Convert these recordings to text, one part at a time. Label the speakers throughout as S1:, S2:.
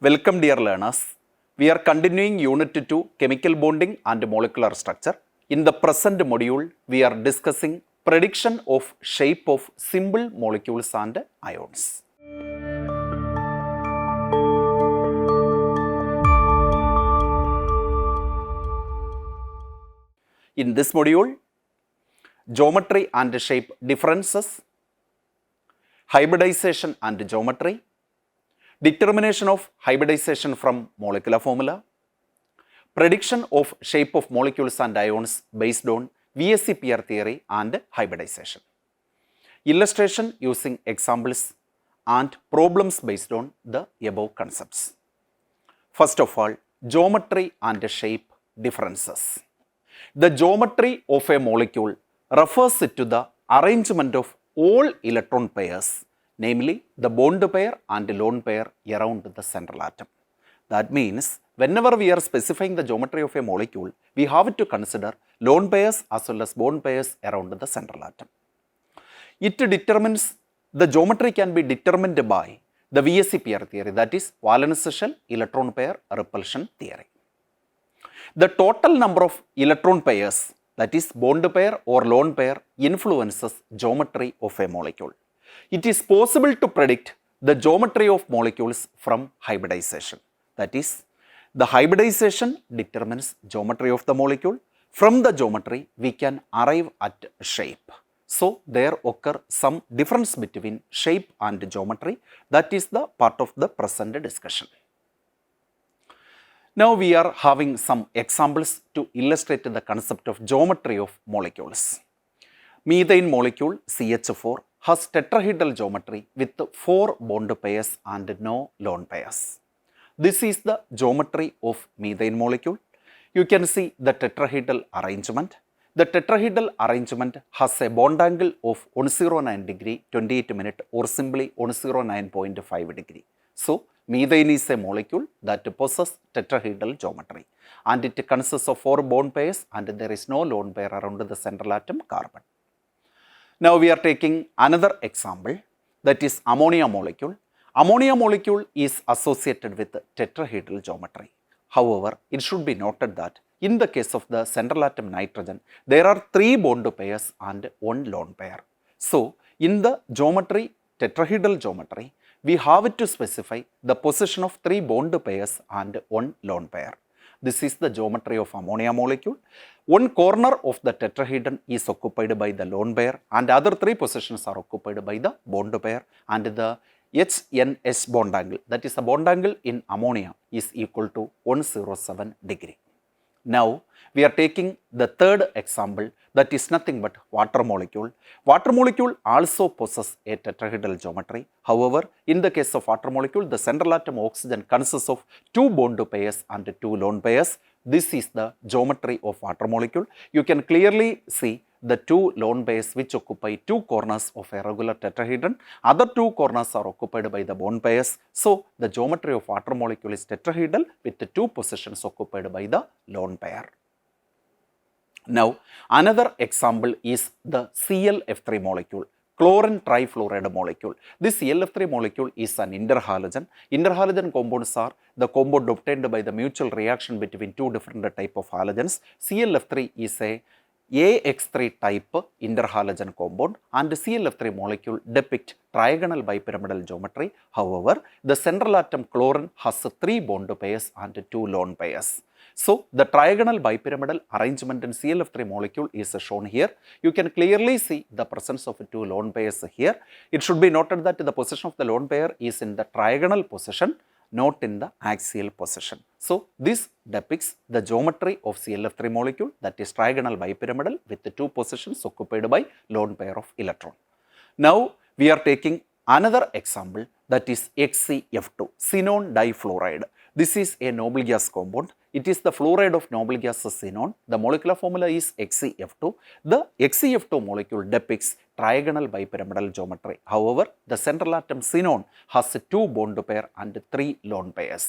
S1: Welcome dear learners. We are continuing Unit 2 Chemical Bonding and Molecular Structure. In the present module, we are discussing prediction of shape of simple molecules and ions. In this module, geometry and shape differences, hybridization and geometry, determination of hybridization from molecular formula, prediction of shape of molecules and ions based on VSEPR theory and hybridization, illustration using examples and problems based on the above concepts. First of all, geometry and shape differences. The geometry of a molecule refers to the arrangement of all electron pairs, namely the bond pair and lone pair around the central atom. That means whenever we are specifying the geometry of a molecule, we have to consider lone pairs as well as bond pairs around the central atom. It determines, the geometry can be determined by the VSEPR theory, that is valence shell electron pair repulsion theory. The total number of electron pairs, that is bond pair or lone pair, influences geometry of a molecule. It is possible to predict the geometry of molecules from hybridization. That is, the hybridization determines geometry of the molecule. From the geometry, we can arrive at shape. So, there occur some difference between shape and geometry. That is the part of the present discussion. Now, we are having some examples to illustrate the concept of geometry of molecules. Methane molecule CH4 has tetrahedral geometry with 4 bond pairs and no lone pairs. This is the geometry of methane molecule. You can see the tetrahedral arrangement. The tetrahedral arrangement has a bond angle of 109 degree, 28 minute or simply 109.5 degree. So, methane is a molecule that possesses tetrahedral geometry and it consists of 4 bond pairs and there is no lone pair around the central atom carbon. Now we are taking another example, that is ammonia molecule. Ammonia molecule is associated with tetrahedral geometry. However, it should be noted that in the case of the central atom nitrogen, there are 3 bond pairs and 1 lone pair. So, in the geometry, tetrahedral geometry, we have to specify the position of 3 bond pairs and 1 lone pair. This is the geometry of ammonia molecule. One corner of the tetrahedron is occupied by the lone pair and other 3 positions are occupied by the bond pair, and the HNS bond angle, that is the bond angle in ammonia, is equal to 107 degree. Now, we are taking the third example, that is nothing but water molecule. Water molecule also possesses a tetrahedral geometry. However, in the case of water molecule, the central atom oxygen consists of 2 bond pairs and 2 lone pairs. This is the geometry of water molecule. You can clearly see the 2 lone pairs which occupy 2 corners of a regular tetrahedron. Other 2 corners are occupied by the bond pairs. So, the geometry of water molecule is tetrahedral with the 2 positions occupied by the lone pair. Now, another example is the ClF3 molecule, chlorine trifluoride molecule. This ClF3 molecule is an interhalogen. Interhalogen compounds are the compound obtained by the mutual reaction between 2 different type of halogens. ClF3 is a AX3 type interhalogen compound and ClF3 molecule depict trigonal bipyramidal geometry. However, the central atom chlorine has 3 bond pairs and 2 lone pairs. So, the trigonal bipyramidal arrangement in ClF3 molecule is shown here. You can clearly see the presence of 2 lone pairs here. It should be noted that the position of the lone pair is in the trigonal position, not in the axial position. So, this depicts the geometry of ClF3 molecule, that is trigonal bipyramidal with the 2 positions occupied by lone pair of electron. Now, we are taking another example, that is XCF2, xenon difluoride. This is a noble gas compound. It is the fluoride of noble gas xenon. The molecular formula is XCF2. The XCF2 molecule depicts trigonal bipyramidal geometry. However, the central atom xenon has 2 bond pair and 3 lone pairs.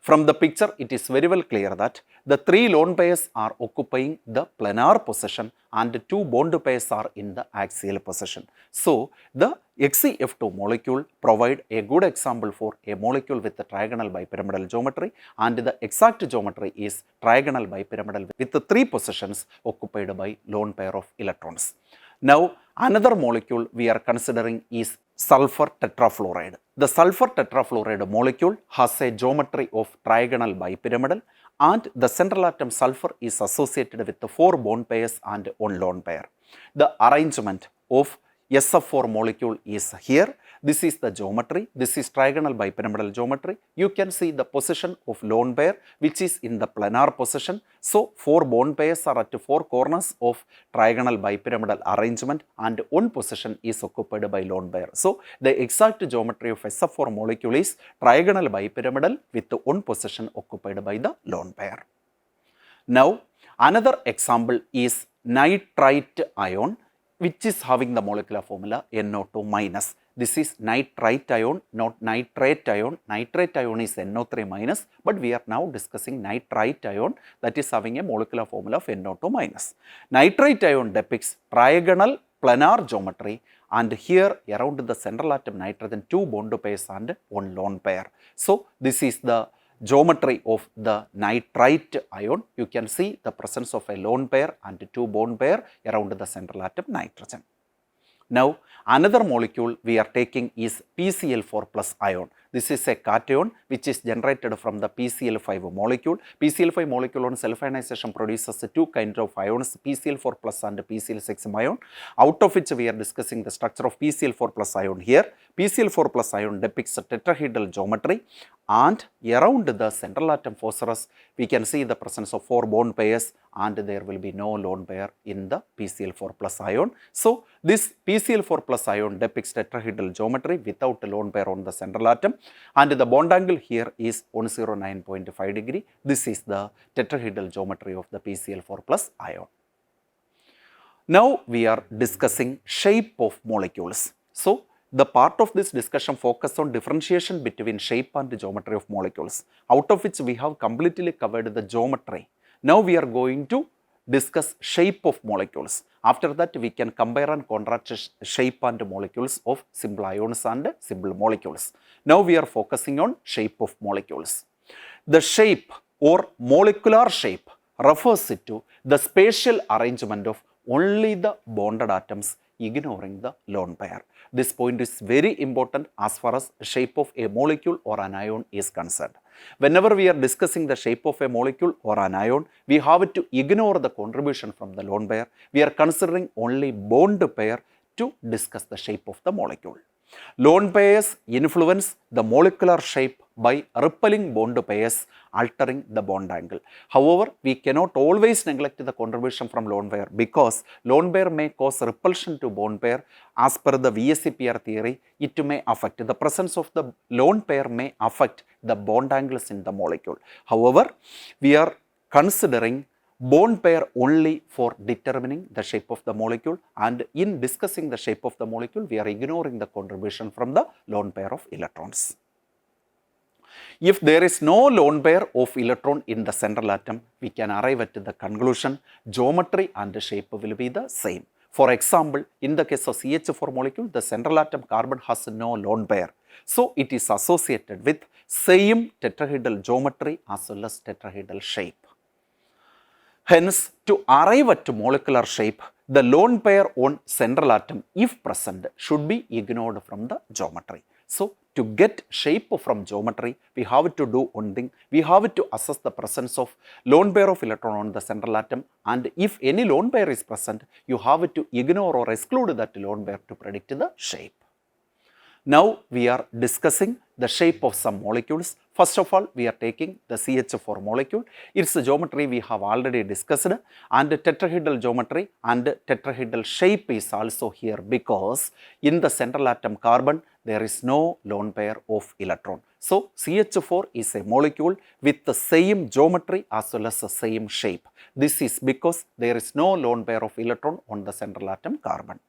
S1: From the picture, it is very well clear that the 3 lone pairs are occupying the planar position and 2 bond pairs are in the axial position. So, the XeF2 molecule provide a good example for a molecule with the trigonal bipyramidal geometry, and the exact geometry is trigonal bipyramidal with the 3 positions occupied by lone pair of electrons. Now, another molecule we are considering is sulfur tetrafluoride. The sulfur tetrafluoride molecule has a geometry of trigonal bipyramidal, and the central atom sulfur is associated with the 4 bond pairs and 1 lone pair. The arrangement of SF4 molecule is here. This is the geometry. This is trigonal bipyramidal geometry. You can see the position of lone pair which is in the planar position. So, 4 bond pairs are at 4 corners of trigonal bipyramidal arrangement and 1 position is occupied by lone pair. So, the exact geometry of SF4 molecule is trigonal bipyramidal with 1 position occupied by the lone pair. Now, another example is nitrite ion, which is having the molecular formula NO2 minus. This is nitrite ion, not nitrate ion. Nitrate ion is NO3 minus, but we are now discussing nitrite ion that is having a molecular formula of NO2 minus. Nitrite ion depicts trigonal planar geometry, and here around the central atom nitrogen 2 bond pairs and 1 lone pair. So, this is the geometry of the nitrite ion. You can see the presence of a lone pair and 2 bond pair around the central atom nitrogen. Now, another molecule we are taking is PCl4 plus ion. This is a cation which is generated from the PCl5 molecule. PCl5 molecule on self-ionization produces 2 kinds of ions, PCl4 plus and PCl6 ion, out of which we are discussing the structure of PCl4 plus ion here. PCl4 plus ion depicts a tetrahedral geometry, and around the central atom phosphorus we can see the presence of 4 bond pairs, and there will be no lone pair in the PCl4 plus ion. So, this PCl4 plus ion depicts tetrahedral geometry without a lone pair on the central atom, and the bond angle here is 109.5 degree. This is the tetrahedral geometry of the PCl4 plus ion. Now, we are discussing shape of molecules. So, the part of this discussion focus on differentiation between shape and geometry of molecules, out of which we have completely covered the geometry. Now, we are going to discuss shape of molecules. After that, we can compare and contrast shape and molecules of simple ions and simple molecules. Now, we are focusing on shape of molecules. The shape or molecular shape refers to the spatial arrangement of only the bonded atoms, ignoring the lone pair. This point is very important as far as shape of a molecule or an ion is concerned. Whenever we are discussing the shape of a molecule or an ion, we have to ignore the contribution from the lone pair. We are considering only bond pair to discuss the shape of the molecule. Lone pairs influence the molecular shape by repelling bond pairs, altering the bond angle. However, we cannot always neglect the contribution from lone pair, because lone pair may cause repulsion to bond pair. As per the VSEPR theory, it may affect the presence of the lone pair may affect the bond angles in the molecule. However, we are considering bond pair only for determining the shape of the molecule, and in discussing the shape of the molecule, we are ignoring the contribution from the lone pair of electrons. If there is no lone pair of electron in the central atom, we can arrive at the conclusion geometry and shape will be the same. For example, in the case of CH4 molecule, the central atom carbon has no lone pair. So, it is associated with same tetrahedral geometry as well as tetrahedral shape. Hence, to arrive at molecular shape, the lone pair on central atom, if present, should be ignored from the geometry. So, to get shape from geometry, we have to do one thing. We have to assess the presence of lone pair of electron on the central atom, and if any lone pair is present, you have to ignore or exclude that lone pair to predict the shape. Now, we are discussing the shape of some molecules. First of all, we are taking the CH4 molecule. Its geometry we have already discussed, and tetrahedral geometry and tetrahedral shape is also here, because in the central atom carbon there is no lone pair of electron. So, CH4 is a molecule with the same geometry as well as the same shape. This is because there is no lone pair of electron on the central atom carbon.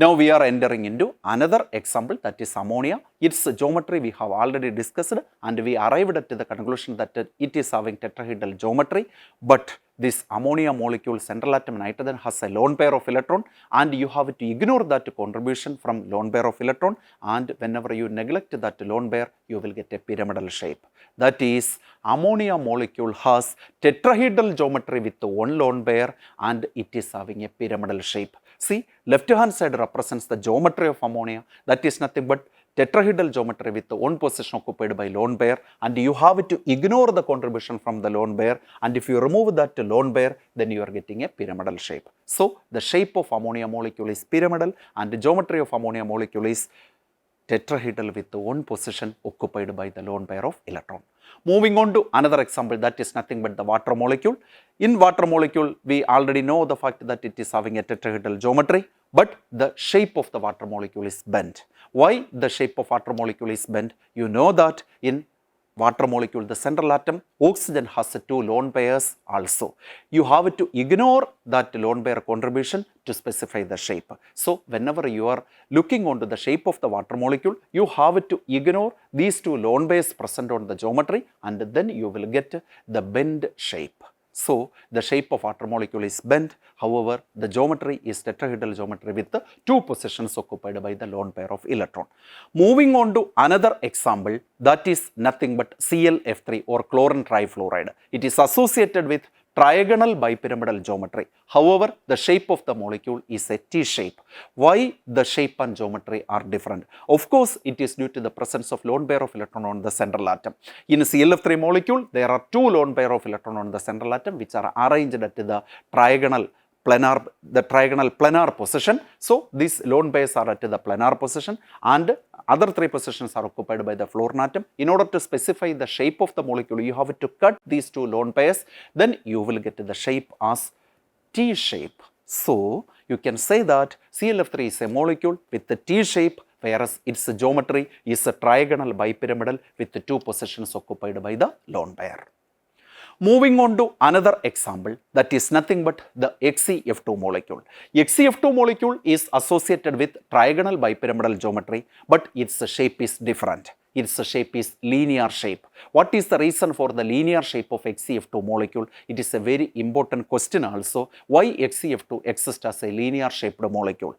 S1: Now we are entering into another example, that is ammonia. Its geometry we have already discussed, and we arrived at the conclusion that it is having tetrahedral geometry, but this ammonia molecule central atom nitrogen has a lone pair of electron, and you have to ignore that contribution from lone pair of electron, and whenever you neglect that lone pair, you will get a pyramidal shape. That is, ammonia molecule has tetrahedral geometry with one lone pair, and it is having a pyramidal shape. See, left hand side represents the geometry of ammonia, that is nothing but tetrahedral geometry with one position occupied by lone pair, and you have to ignore the contribution from the lone pair, and if you remove that lone pair, then you are getting a pyramidal shape. So the shape of ammonia molecule is pyramidal, and the geometry of ammonia molecule is tetrahedral with one position occupied by the lone pair of electron. Moving on to another example, that is nothing but the water molecule. In water molecule, we already know the fact that it is having a tetrahedral geometry, but the shape of the water molecule is bent. Why the shape of water molecule is bent? You know that in water molecule, the central atom, oxygen has two lone pairs also. You have to ignore that lone pair contribution to specify the shape. So whenever you are looking onto the shape of the water molecule, you have to ignore these two lone pairs present on the geometry, and then you will get the bend shape. So the shape of water molecule is bent, however, the geometry is tetrahedral geometry with the two positions occupied by the lone pair of electron. Moving on to another example, that is nothing but ClF3 or chlorine trifluoride. It is associated with trigonal bipyramidal geometry. However, the shape of the molecule is a T shape. Why the shape and geometry are different? Of course, it is due to the presence of lone pair of electron on the central atom. In ClF3 molecule, there are two lone pair of electron on the central atom, which are arranged at the trigonal planar position. So these lone pairs are at the planar position, and other three positions are occupied by the fluorine atom. In order to specify the shape of the molecule, you have to cut these two lone pairs, then you will get the shape as T shape. So you can say that ClF3 is a molecule with the T shape, whereas its geometry is a trigonal bipyramidal with the two positions occupied by the lone pair. Moving on to another example, that is nothing but the XeF2 molecule. XeF2 molecule is associated with trigonal bipyramidal geometry, but its shape is different. Its shape is linear shape. What is the reason for the linear shape of XeF2 molecule? It is a very important question also. Why XeF2 exists as a linear shaped molecule?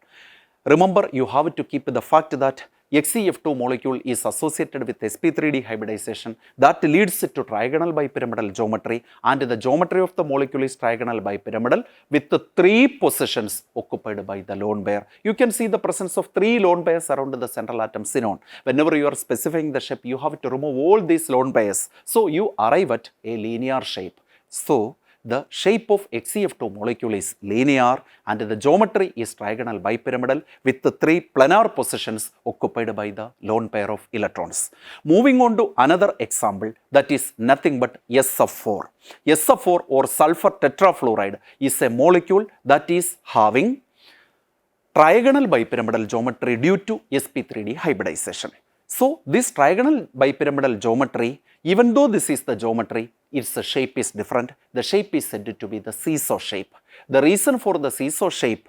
S1: Remember, you have to keep the fact that XeF2 molecule is associated with sp3d hybridization that leads to trigonal bipyramidal geometry, and the geometry of the molecule is trigonal bipyramidal with the three positions occupied by the lone pair. You can see the presence of three lone pairs around the central atom xenon. Whenever you are specifying the shape, you have to remove all these lone pairs. So you arrive at a linear shape. So the shape of XeF2 molecule is linear, and the geometry is trigonal bipyramidal with the three planar positions occupied by the lone pair of electrons. Moving on to another example, that is nothing but SF4. SF4 or sulfur tetrafluoride is a molecule that is having trigonal bipyramidal geometry due to sp3d hybridization. So this trigonal bipyramidal geometry, even though this is the geometry, its shape is different. The shape is said to be the seesaw shape. The reason for the seesaw shape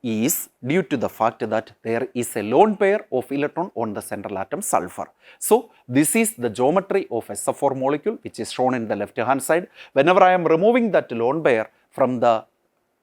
S1: is due to the fact that there is a lone pair of electron on the central atom sulfur. So this is the geometry of SF4 molecule, which is shown in the left hand side. Whenever I am removing that lone pair from the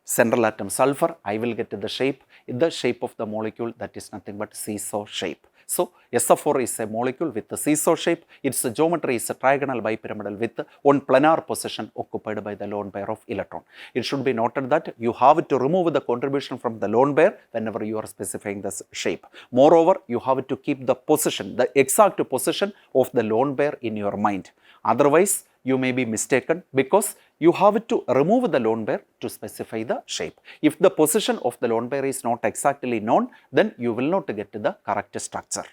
S1: central atom sulfur, I will get the shape of the molecule, that is nothing but seesaw shape. So SF4 is a molecule with the seesaw shape. Its geometry is a trigonal bipyramidal with one planar position occupied by the lone pair of electron. It should be noted that you have to remove the contribution from the lone pair whenever you are specifying the shape. Moreover, you have to keep the position, the exact position of the lone pair in your mind. Otherwise, you may be mistaken, because you have to remove the lone pair to specify the shape. If the position of the lone pair is not exactly known, then you will not get the correct structure.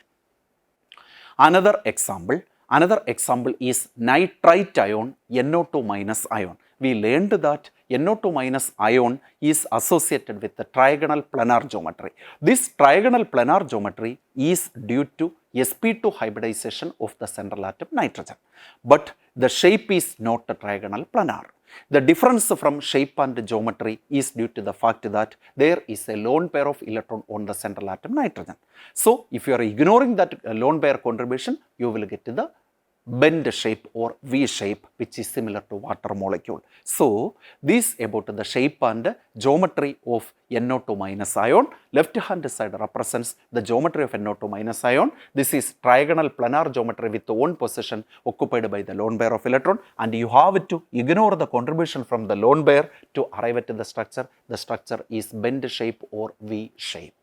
S1: Another example is nitrite ion, NO2 minus ion. We learned that NO2 minus ion is associated with the trigonal planar geometry. This trigonal planar geometry is due to sp2 hybridization of the central atom nitrogen. But the shape is not a trigonal planar. The difference from shape and geometry is due to the fact that there is a lone pair of electron on the central atom nitrogen. So, if you are ignoring that lone pair contribution, you will get the bend shape or V shape, which is similar to water molecule. So, this about the shape and geometry of NO2 minus ion. Left hand side represents the geometry of NO2 minus ion. This is trigonal planar geometry with one position occupied by the lone pair of electron, and you have to ignore the contribution from the lone pair to arrive at the structure. The structure is bend shape or V shape.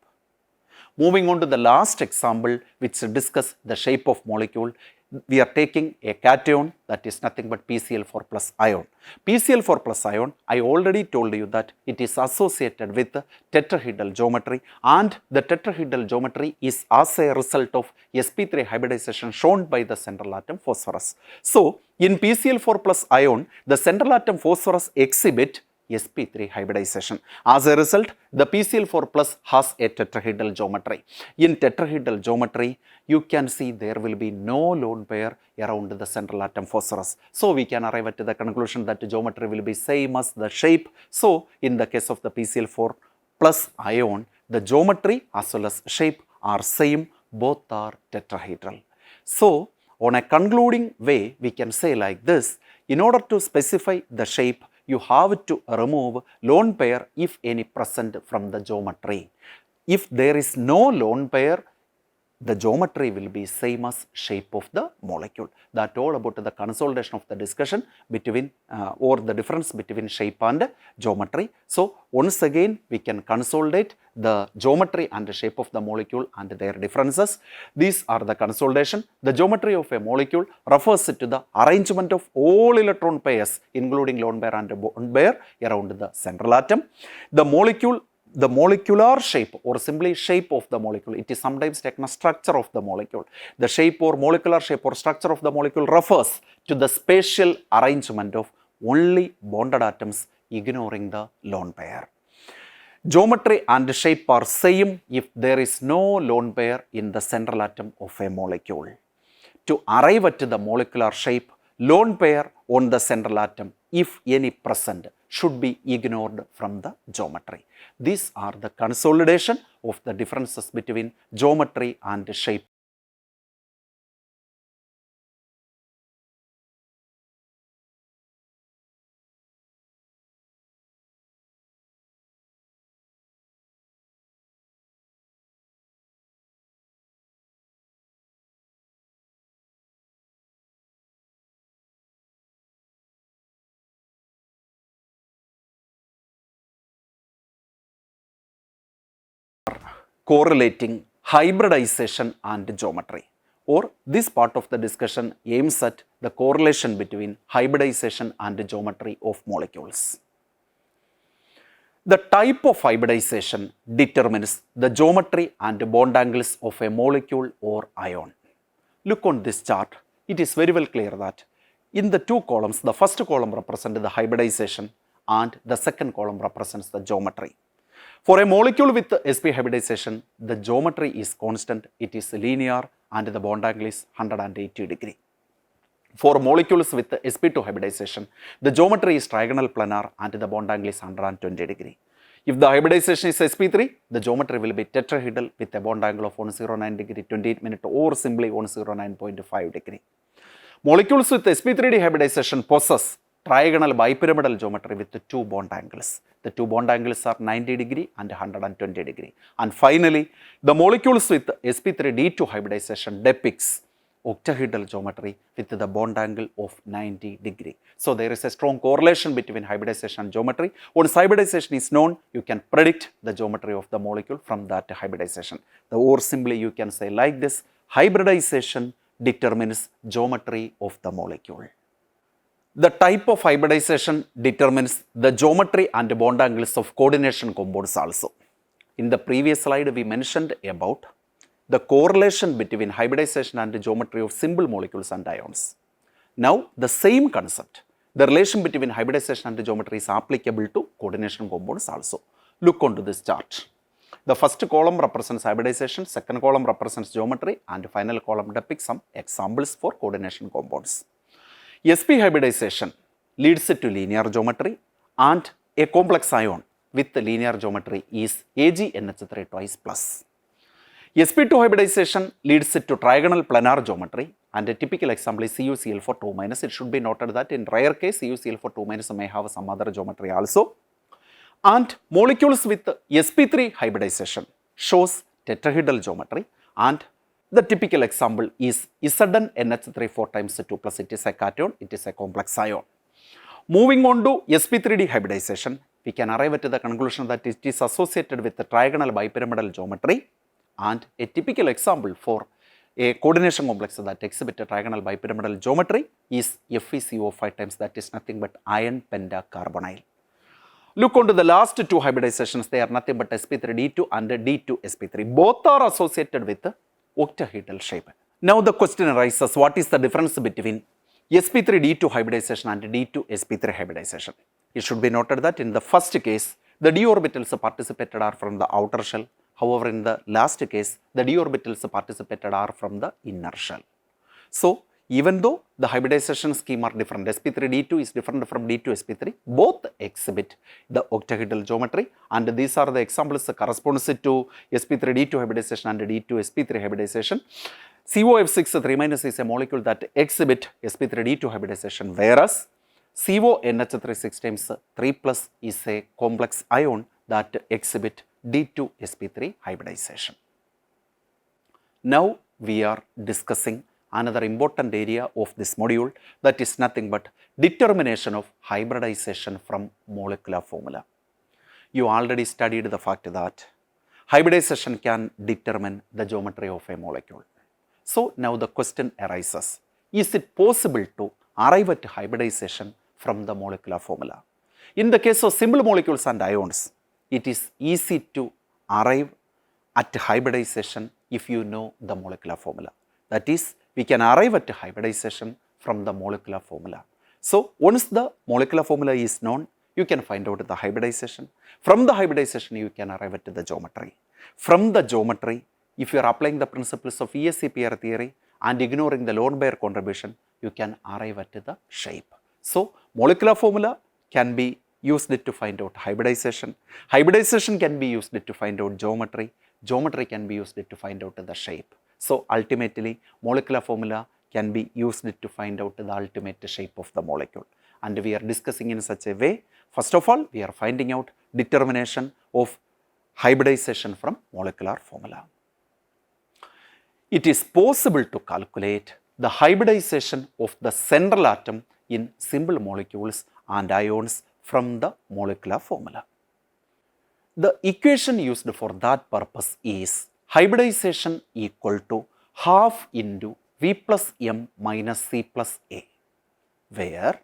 S1: Moving on to the last example, which discuss the shape of molecule. We are taking a cation that is nothing but PCl4 plus ion. PCl4 plus ion, I already told you that it is associated with tetrahedral geometry, and the tetrahedral geometry is as a result of sp3 hybridization shown by the central atom phosphorus. So, in PCl4 plus ion, the central atom phosphorus exhibit sp3 hybridization. As a result, the PCl4 plus has a tetrahedral geometry. In tetrahedral geometry, you can see there will be no lone pair around the central atom phosphorus. So, we can arrive at the conclusion that the geometry will be same as the shape. So, in the case of the PCl4 plus ion, the geometry as well as shape are same, both are tetrahedral. So, on a concluding way, we can say like this: in order to specify the shape, you have to remove lone pair if any present from the geometry. If there is no lone pair, the geometry will be same as shape of the molecule. That all about the consolidation of the discussion between or the difference between shape and geometry. So, once again we can consolidate the geometry and the shape of the molecule and their differences. These are the consolidation. The geometry of a molecule refers to the arrangement of all electron pairs including lone pair and bond pair around the central atom. The molecular shape or simply shape of the molecule, it is sometimes taken as structure of the molecule. The shape or molecular shape or structure of the molecule refers to the spatial arrangement of only bonded atoms ignoring the lone pair. Geometry and shape are same if there is no lone pair in the central atom of a molecule. To arrive at the molecular shape, lone pair on the central atom, if any present, should be ignored from the geometry. These are the consolidation of the differences between geometry and shape. Correlating hybridization and geometry, or this part of the discussion aims at the correlation between hybridization and geometry of molecules. The type of hybridization determines the geometry and bond angles of a molecule or ion. Look on this chart, it is very well clear that in the two columns, the first column represents the hybridization and the second column represents the geometry. For a molecule with sp hybridization, the geometry is constant, it is linear and the bond angle is 180 degree. For molecules with sp2 hybridization, the geometry is trigonal planar and the bond angle is 120 degree. If the hybridization is sp3, the geometry will be tetrahedral with a bond angle of 109 degree, 28 minutes or simply 109.5 degree. Molecules with sp3d hybridization possess trigonal bipyramidal geometry with two bond angles. The two bond angles are 90 degree and 120 degree. And finally, the molecules with sp3d2 hybridization depicts octahedral geometry with the bond angle of 90 degree. So, there is a strong correlation between hybridization and geometry. Once hybridization is known, you can predict the geometry of the molecule from that hybridization. Or simply you can say like this: hybridization determines geometry of the molecule. The type of hybridization determines the geometry and bond angles of coordination compounds also. In the previous slide, we mentioned about the correlation between hybridization and geometry of simple molecules and ions. Now, the same concept, the relation between hybridization and geometry is applicable to coordination compounds also. Look onto this chart. The first column represents hybridization, second column represents geometry, and final column depicts some examples for coordination compounds. sp hybridization leads to linear geometry, and a complex ion with linear geometry is AgNH3 twice plus. sp2 hybridization leads to trigonal planar geometry, and a typical example is CuCl4 2-. It should be noted that in rare case CuCl4 2- may have some other geometry also. And molecules with sp3 hybridization shows tetrahedral geometry, and the typical example is ZnNH3 4 times 2+. It is a cation, it is a complex ion. Moving on to sp3d hybridization, we can arrive at the conclusion that it is associated with the trigonal bipyramidal geometry, and a typical example for a coordination complex that exhibits a trigonal bipyramidal geometry is FeCO5 times, that is nothing but iron pentacarbonyl. Look on to the last two hybridizations, they are nothing but sp3d2 and d2sp3. Both are associated with the octahedral shape. Now the question arises, what is the difference between sp3d2 hybridization and d2sp3 hybridization? It should be noted that in the first case, the d orbitals participated are from the outer shell. However, in the last case, the d orbitals participated are from the inner shell. So, even though the hybridization scheme are different, sp3d2 is different from d2sp3, both exhibit the octahedral geometry, and these are the examples that corresponds to sp3d2 hybridization and d2sp3 hybridization. COF6 3- is a molecule that exhibit sp3d2 hybridization, whereas CONH3 6 times 3+ is a complex ion that exhibit d2sp3 hybridization. Now we are discussing another important area of this module, that is nothing but determination of hybridization from molecular formula. You already studied the fact that hybridization can determine the geometry of a molecule. So now the question arises, is it possible to arrive at hybridization from the molecular formula? In the case of simple molecules and ions, it is easy to arrive at hybridization if you know the molecular formula. That is, we can arrive at hybridization from the molecular formula. So once the molecular formula is known, you can find out the hybridization. From the hybridization, you can arrive at the geometry. From the geometry, if you are applying the principles of ESC pair theory and ignoring the lone pair contribution, you can arrive at the shape. So molecular formula can be used to find out hybridization. Hybridization can be used to find out geometry. Geometry can be used to find out the shape. So ultimately, molecular formula can be used to find out the ultimate shape of the molecule. And we are discussing in such a way. First of all, we are finding out determination of hybridization from molecular formula. It is possible to calculate the hybridization of the central atom in simple molecules and ions from the molecular formula. The equation used for that purpose is hybridization equal to half into V plus M minus C plus A, where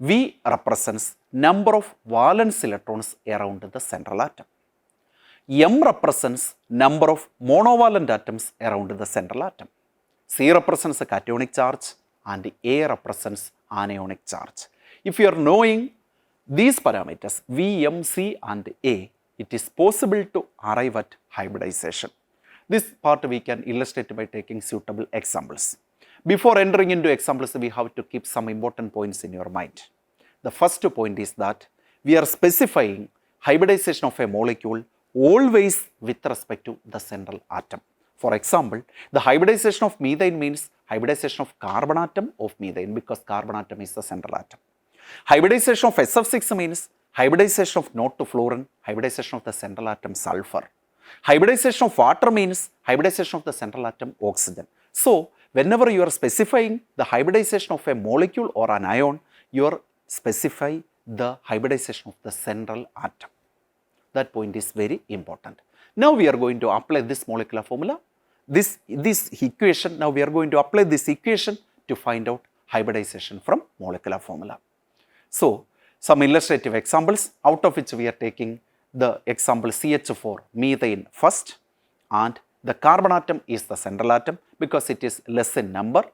S1: V represents number of valence electrons around the central atom. M represents number of monovalent atoms around the central atom. C represents a cationic charge and A represents anionic charge. If you are knowing these parameters V, M, C and A, it is possible to arrive at hybridization. This part we can illustrate by taking suitable examples. Before entering into examples, we have to keep some important points in your mind. The first point is that we are specifying hybridization of a molecule always with respect to the central atom. For example, the hybridization of methane means hybridization of carbon atom of methane, because carbon atom is the central atom. Hybridization of SF6 means hybridization of not to fluorine, hybridization of the central atom sulfur. Hybridization of water means hybridization of the central atom oxygen. So, whenever you are specifying the hybridization of a molecule or an ion, you are specifying the hybridization of the central atom. That point is very important. Now we are going to apply this molecular formula, this equation. Now we are going to apply this equation to find out hybridization from molecular formula. So, some illustrative examples, out of which we are taking the example CH4 methane first, and the carbon atom is the central atom because it is less in number.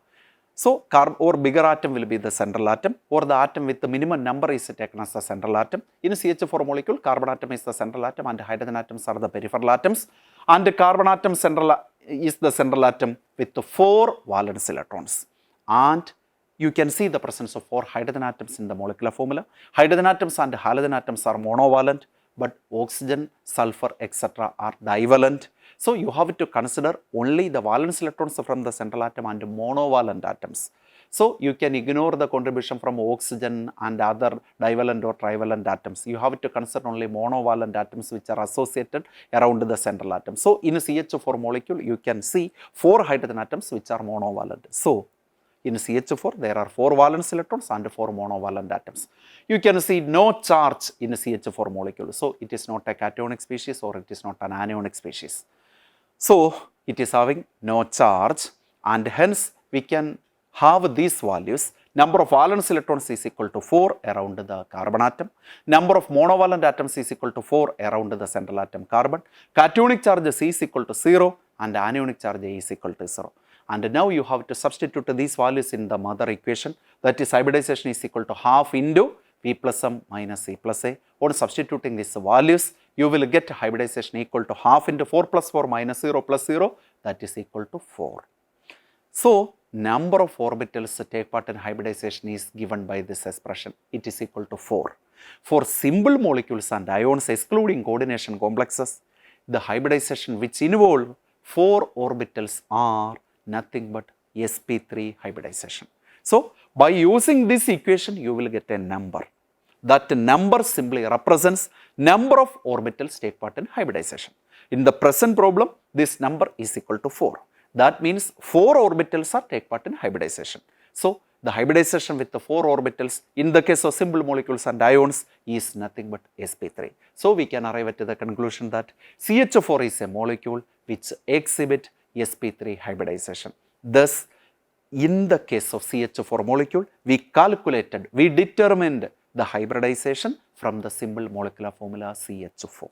S1: So, or bigger atom will be the central atom, or the atom with the minimum number is taken as the central atom. In CH4 molecule, carbon atom is the central atom and hydrogen atoms are the peripheral atoms. And the carbon atom is the central atom with the 4 valence electrons. And you can see the presence of 4 hydrogen atoms in the molecular formula. Hydrogen atoms and halogen atoms are monovalent, but oxygen, sulfur, etc. are divalent. So, you have to consider only the valence electrons from the central atom and monovalent atoms. So, you can ignore the contribution from oxygen and other divalent or trivalent atoms. You have to consider only monovalent atoms which are associated around the central atom. So, in a CH4 molecule, you can see 4 hydrogen atoms which are monovalent. So, in CH4, there are 4 valence electrons and 4 monovalent atoms. You can see no charge in a CH4 molecule. So, it is not a cationic species or it is not an anionic species. So, it is having no charge and hence we can have these values. Number of valence electrons is equal to 4 around the carbon atom. Number of monovalent atoms is equal to 4 around the central atom carbon. Cationic charge C is equal to 0 and anionic charge A is equal to 0. And now you have to substitute these values in the mother equation, that is hybridization is equal to half into V plus M minus C plus A. On substituting these values, you will get hybridization equal to half into 4 plus 4 minus 0 plus 0, that is equal to 4. So, number of orbitals take part in hybridization is given by this expression, it is equal to 4. For simple molecules and ions excluding coordination complexes, the hybridization which involve 4 orbitals are nothing but sp3 hybridization. So, by using this equation, you will get a number. That number simply represents number of orbitals take part in hybridization. In the present problem, this number is equal to 4. That means 4 orbitals are take part in hybridization. So, the hybridization with the 4 orbitals in the case of simple molecules and ions is nothing but sp3. So, we can arrive at the conclusion that CH4 is a molecule which exhibit sp3 hybridization. Thus, in the case of CH4 molecule, we determined the hybridization from the simple molecular formula CH4.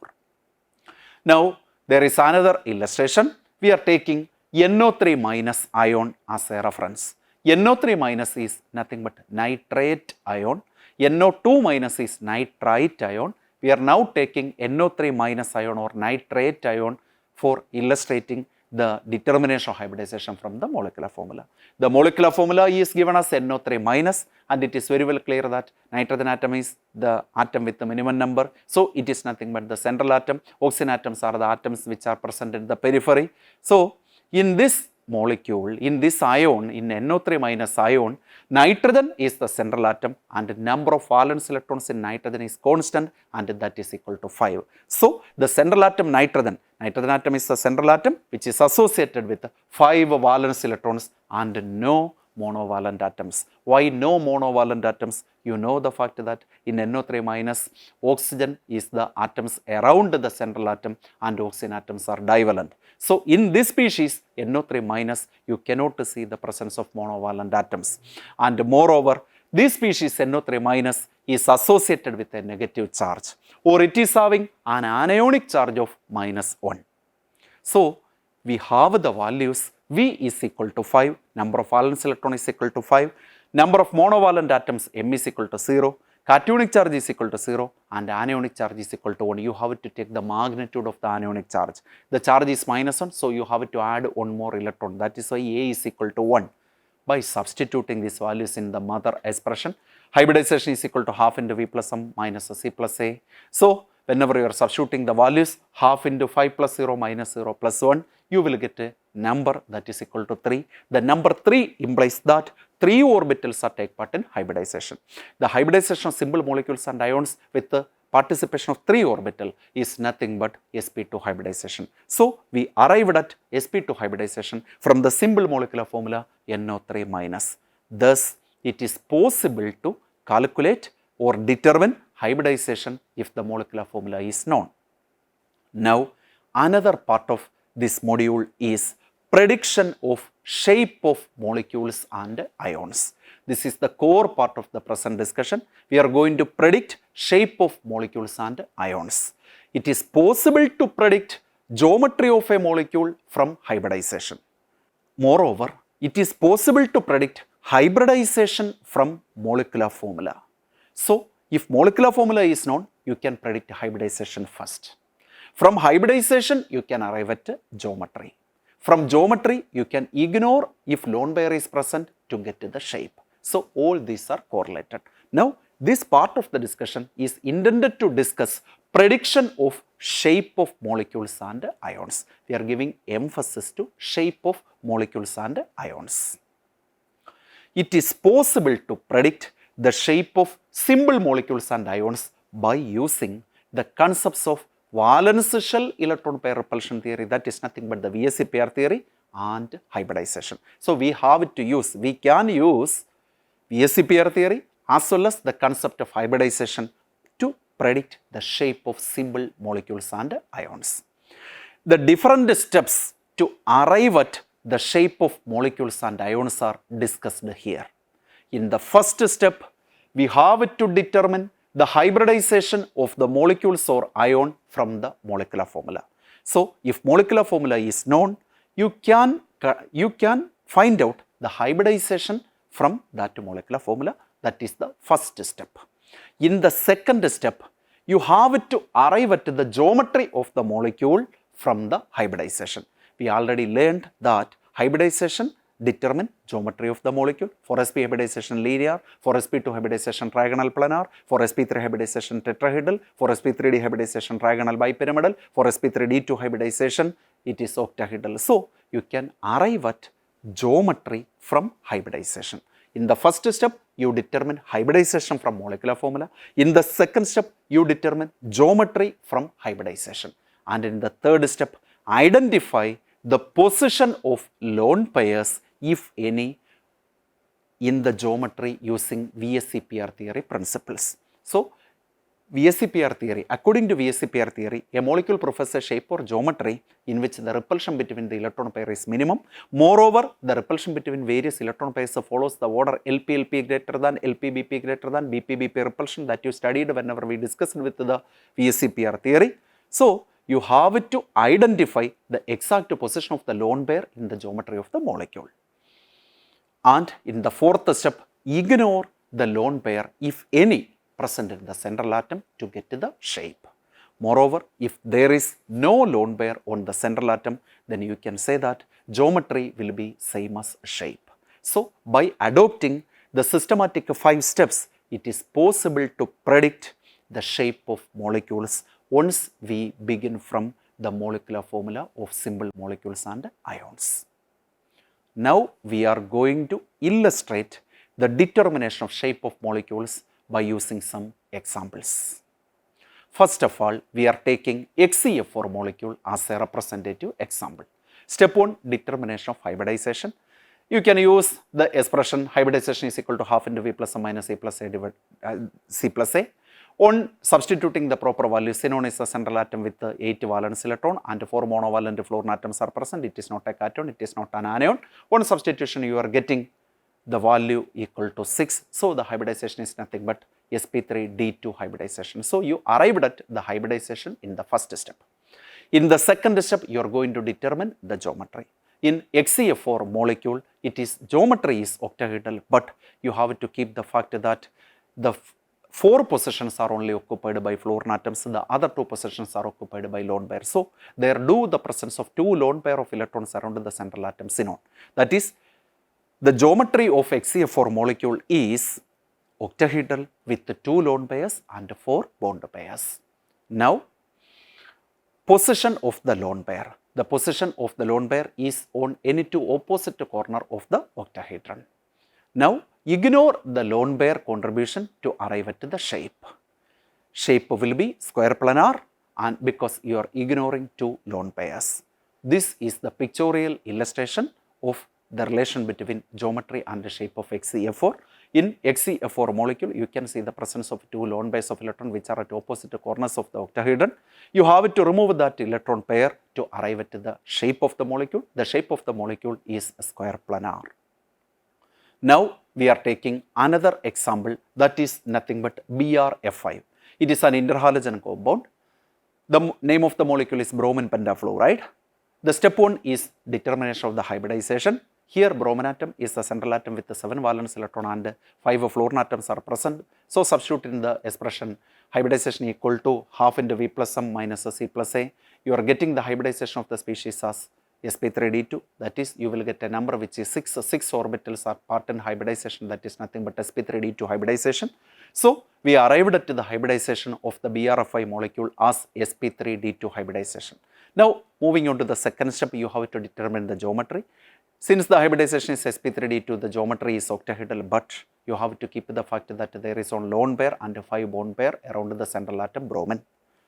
S1: Now, there is another illustration. We are taking NO3 minus ion as a reference. NO3 minus is nothing but nitrate ion. NO2 minus is nitrite ion. We are now taking NO3 minus ion or nitrate ion for illustrating the determination of hybridization from the molecular formula. The molecular formula is given as NO3 minus, and it is very well clear that nitrogen atom is the atom with the minimum number. So, it is nothing but the central atom. Oxygen atoms are the atoms which are present in the periphery. So, in this molecule, in this ion, in NO3 minus ion, nitrogen is the central atom and number of valence electrons in nitrogen is constant and that is equal to 5. So, the central atom nitrogen atom is the central atom which is associated with 5 valence electrons and no monovalent atoms. Why no monovalent atoms? You know the fact that in NO3 minus, oxygen is the atoms around the central atom and oxygen atoms are divalent. So, in this species NO3 minus, you cannot see the presence of monovalent atoms. And moreover, this species NO3 minus is associated with a negative charge, or it is having an anionic charge of -1. So, we have the values V is equal to 5, number of valence electron is equal to 5, number of monovalent atoms M is equal to 0, cationic charge is equal to 0 and anionic charge is equal to 1. You have to take the magnitude of the anionic charge. The charge is -1, so you have to add 1 more electron. That is why A is equal to 1. By substituting these values in the mother expression, hybridization is equal to half into V plus M minus C plus A. So, whenever you are substituting the values, half into 5 plus 0 minus 0 plus 1, you will get a number that is equal to 3. The number 3 implies that 3 orbitals are take part in hybridization. The hybridization of simple molecules and ions with the participation of 3 orbital is nothing but sp2 hybridization. So, we arrived at sp2 hybridization from the simple molecular formula NO3 minus. Thus, it is possible to calculate or determine hybridization if the molecular formula is known. Now, another part of this module is prediction of shape of molecules and ions. This is the core part of the present discussion. We are going to predict shape of molecules and ions. It is possible to predict geometry of a molecule from hybridization. Moreover, it is possible to predict hybridization from molecular formula. So, if molecular formula is known, you can predict hybridization first. From hybridization, you can arrive at geometry. From geometry, you can ignore if lone pair is present to get to the shape. So, all these are correlated. Now, this part of the discussion is intended to discuss prediction of shape of molecules and ions. We are giving emphasis to shape of molecules and ions. It is possible to predict the shape of simple molecules and ions by using the concepts of valence shell electron pair repulsion theory, that is nothing but the VSE pair theory, and hybridization. So, we can use VSE pair theory as well as the concept of hybridization to predict the shape of simple molecules and ions. The different steps to arrive at the shape of molecules and ions are discussed here. In the first step, we have to determine the hybridization of the molecules or ion from the molecular formula. So, if molecular formula is known, you can find out the hybridization from that molecular formula. That is the first step. In the second step, you have to arrive at the geometry of the molecule from the hybridization. We already learned that hybridization determine geometry of the molecule. For sp hybridization linear, for sp2 hybridization trigonal planar, for sp3 hybridization tetrahedral, for sp3d hybridization trigonal bipyramidal, for sp3d2 hybridization it is octahedral. So, you can arrive at geometry from hybridization. In the first step, you determine hybridization from molecular formula. In the second step, you determine geometry from hybridization. And in the third step, identify the position of lone pairs, if any, in the geometry using VSE-PR theory principles. So, VSE-PR theory, according to VSE-PR theory, a molecule provides a shape or geometry in which the repulsion between the electron pair is minimum. Moreover, the repulsion between various electron pairs follows the order LP-LP greater than LP-BP greater than BP-BP repulsion that you studied whenever we discussed with the VSE-PR theory. So, you have to identify the exact position of the lone pair in the geometry of the molecule. And in the fourth step, ignore the lone pair, if any, present in the central atom to get to the shape. Moreover, if there is no lone pair on the central atom, then you can say that geometry will be same as shape. So, by adopting the systematic 5 steps, it is possible to predict the shape of molecules once we begin from the molecular formula of simple molecules and ions. Now, we are going to illustrate the determination of shape of molecules by using some examples. First of all, we are taking HCl4 molecule as a representative example. Step 1, determination of hybridization. You can use the expression hybridization is equal to half into V plus or minus A plus A divided C plus A. On substituting the proper value, xenon is a central atom with 8 valence electron and 4 monovalent fluorine atoms are present. It is not a cation, it is not an anion. On substitution, you are getting the value equal to 6. So, the hybridization is nothing but sp3d2 hybridization. So, you arrived at the hybridization in the first step. In the second step, you are going to determine the geometry. In HCl4 molecule, geometry is octahedral, but you have to keep the fact that the 4 positions are only occupied by fluorine atoms, the other 2 positions are occupied by lone pair. So, there do the presence of 2 lone pair of electrons around the central atom xenon. That is, the geometry of HCl4 molecule is octahedral with 2 lone pairs and 4 bond pairs. Now, position of the lone pair. The position of the lone pair is on any 2 opposite corner of the octahedron. Now, ignore the lone pair contribution to arrive at the shape. Shape will be square planar, and because you are ignoring 2 lone pairs. This is the pictorial illustration of the relation between geometry and the shape of HCl4. In HCl4 molecule, you can see the presence of 2 lone pairs of electron which are at opposite corners of the octahedron. You have to remove that electron pair to arrive at the shape of the molecule. The shape of the molecule is square planar. Now, we are taking another example, that is nothing but BrF5. It is an interhalogen compound. The name of the molecule is bromine pentafluoride. The step 1 is determination of the hybridization. Here bromine atom is the central atom with the 7 valence electron and 5 fluorine atoms are present. So substitute in the expression hybridization equal to half into V plus M minus C plus A. You are getting the hybridization of the species as sp3d2, that is you will get a number which is 6 orbitals are part in hybridization, that is nothing but sp3d2 hybridization. So we arrived at the hybridization of the BRFI molecule as sp3d2 hybridization. Now moving on to the second step, you have to determine the geometry. Since the hybridization is sp3d2, the geometry is octahedral, but you have to keep the fact that there is one lone pair and 5 bond pair around the central atom bromine.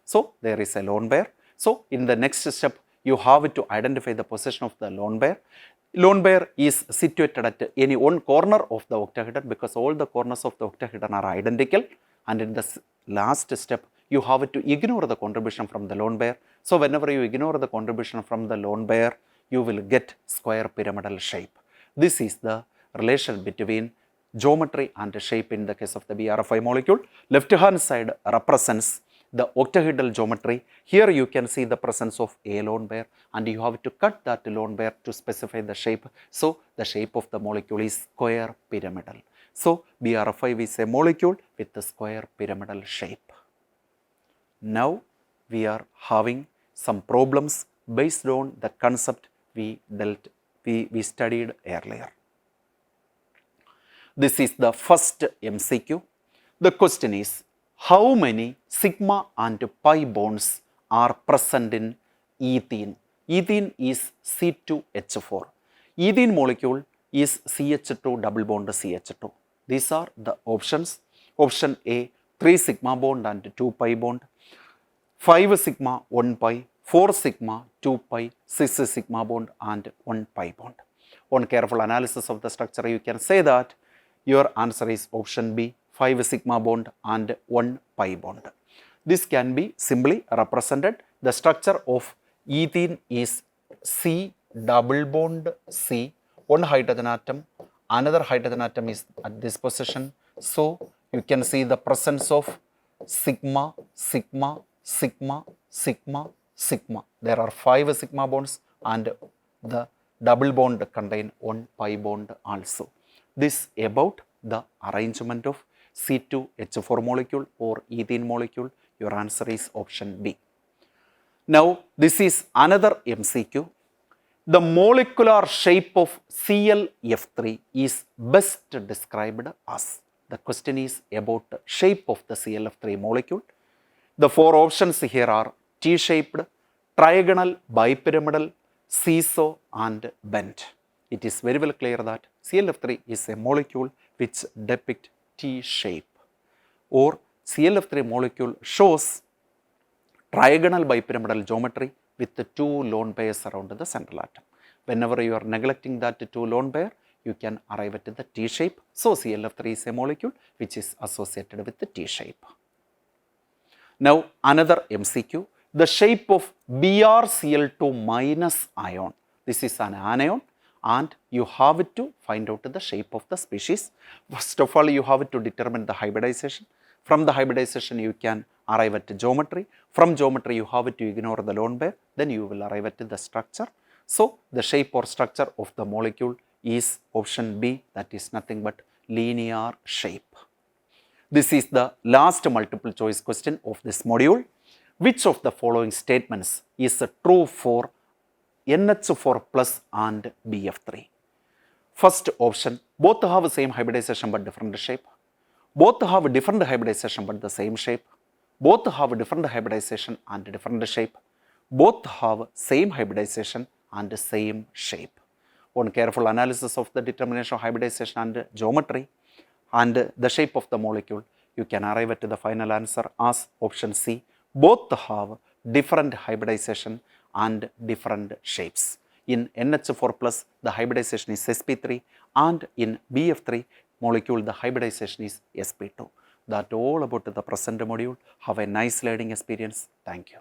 S1: So there is a lone pair. So in the next step, you have to identify the position of the lone pair. Lone pair is situated at any one corner of the octahedron because all the corners of the octahedron are identical, and in the last step you have to ignore the contribution from the lone pair. So whenever you ignore the contribution from the lone pair, you will get square pyramidal shape. This is the relation between geometry and shape in the case of the BRFI molecule. Left hand side represents the octahedral geometry. Here you can see the presence of a lone pair, and you have to cut that lone pair to specify the shape. So the shape of the molecule is square pyramidal. So BRFI is a molecule with the square pyramidal shape. Now we are having some problems based on the concept we studied earlier. This is the first MCQ. The question is, how many sigma and pi bonds are present in ethene? Ethene is C2H4. Ethene molecule is CH2 double bond CH2. These are the options. Option A, 3 sigma bond and 2 pi bond, 5 sigma 1 pi, 4 sigma 2 pi, 6 sigma bond and 1 pi bond. On careful analysis of the structure, you can say that your answer is option B, 5 sigma bond and 1 pi bond. This can be simply represented. The structure of ethene is C double bond C, one hydrogen atom, another hydrogen atom is at this position. So you can see the presence of sigma, sigma, sigma, sigma, sigma. There are 5 sigma bonds and the double bond contain 1 pi bond also. This about the arrangement of C2H4 molecule or ethene molecule. Your answer is option B. Now this is another MCQ. The molecular shape of ClF3 is best described as. The question is about the shape of the ClF3 molecule. The 4 options here are T-shaped, trigonal, bipyramidal, seesaw and bent. It is very well clear that ClF3 is a molecule which depicts T-shape, or ClF3 molecule shows trigonal bipyramidal geometry with the 2 lone pairs around the central atom. Whenever you are neglecting that 2 lone pair, you can arrive at the T-shape. So ClF3 is a molecule which is associated with the T-shape. Now another MCQ, the shape of BrCl2 minus ion. This is an anion and you have to find out the shape of the species. First of all, you have to determine the hybridization. From the hybridization, you can arrive at geometry. From geometry, you have to ignore the lone pair. Then you will arrive at the structure. So the shape or structure of the molecule is option B, that is nothing but linear shape. This is the last multiple choice question of this module. Which of the following statements is true for NH4 plus and BF3? First option, both have same hybridization but different shape. Both have different hybridization but the same shape. Both have different hybridization and different shape. Both have same hybridization and same shape. On careful analysis of the determination of hybridization and geometry and the shape of the molecule, you can arrive at the final answer as option C. Both have different hybridization and different shapes. In NH4 plus, the hybridization is sp3, and in BF3 molecule, the hybridization is sp2. That's all about the present module. Have a nice learning experience. Thank you.